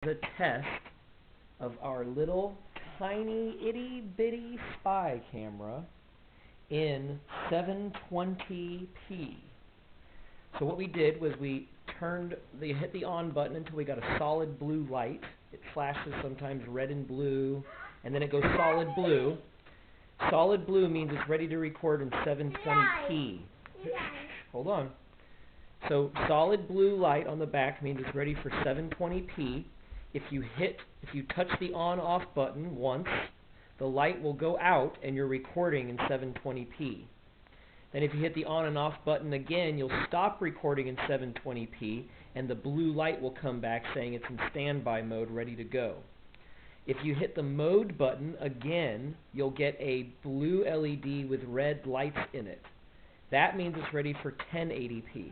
a test of our little tiny itty bitty spy camera in 720p. So what we did was we hit the on button until we got a solid blue light. It flashes sometimes red and blue, and then it goes solid blue. Solid blue means it's ready to record in 720p. Hold on. So solid blue light on the back means it's ready for 720p. If you touch the on-off button once, the light will go out and you're recording in 720p. Then if you hit the on and off button again, you'll stop recording in 720p and the blue light will come back saying it's in standby mode, ready to go. If you hit the mode button again, you'll get a blue LED with red lights in it. That means it's ready for 1080p.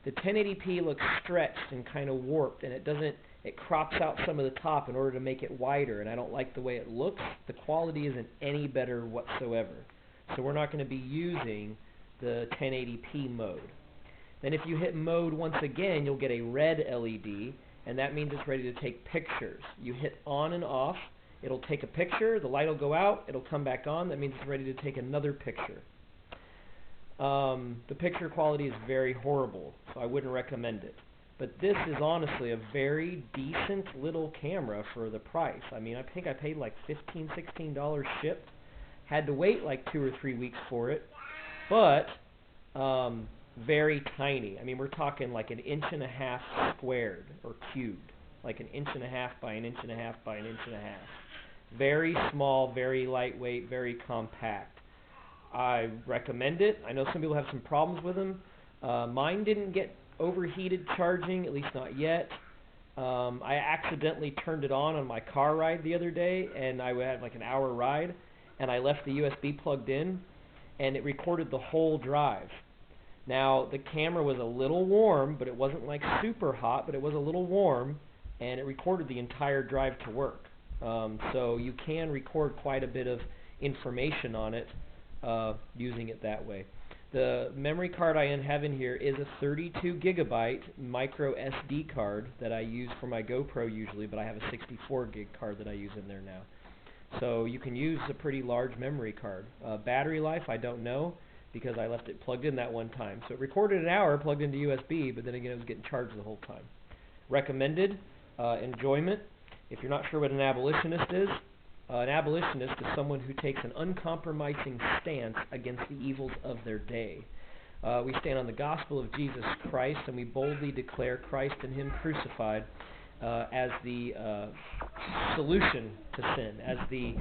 The 1080p looks stretched and kind of warped, and it crops out some of the top in order to make it wider, and I don't like the way it looks. The quality isn't any better whatsoever. So we're not going to be using the 1080p mode. Then if you hit mode once again, you'll get a red LED, and that means it's ready to take pictures. You hit on and off, it'll take a picture, the light will go out, it'll come back on, that means it's ready to take another picture. The picture quality is very horrible, so I wouldn't recommend it. But this is honestly a very decent little camera for the price. I mean, I think I paid like $15, $16 shipped. Had to wait like 2 or 3 weeks for it, but very tiny. I mean, we're talking like 1.5 inches squared or cubed, like 1.5 inches by 1.5 inches by 1.5 inches. Very small, very lightweight, very compact. I recommend it. I know some people have some problems with them. Mine didn't get overheated charging, at least not yet. I accidentally turned it on my car ride the other day, and I had like an hour ride, and I left the USB plugged in, and it recorded the whole drive. Now, the camera was a little warm, but it wasn't like super hot, but it was a little warm, and it recorded the entire drive to work. So you can record quite a bit of information on it using it that way. The memory card I have in here is a 32 gigabyte micro SD card that I use for my GoPro usually, but I have a 64 gig card that I use in there now. So you can use a pretty large memory card. Battery life, I don't know, because I left it plugged in that one time. So it recorded an hour plugged into USB, but then again it was getting charged the whole time. Recommended. Enjoyment. If you're not sure what an abolitionist is, an abolitionist is someone who takes an uncompromising stance against the evils of their day. We stand on the gospel of Jesus Christ, and we boldly declare Christ and Him crucified as the solution to sin, as the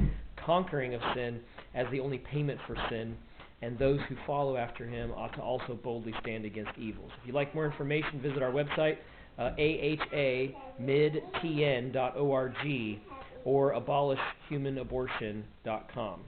conquering of sin, as the only payment for sin, and those who follow after Him ought to also boldly stand against evils. If you'd like more information, visit our website, ahamidtn.org, or abolishhumanabortion.com.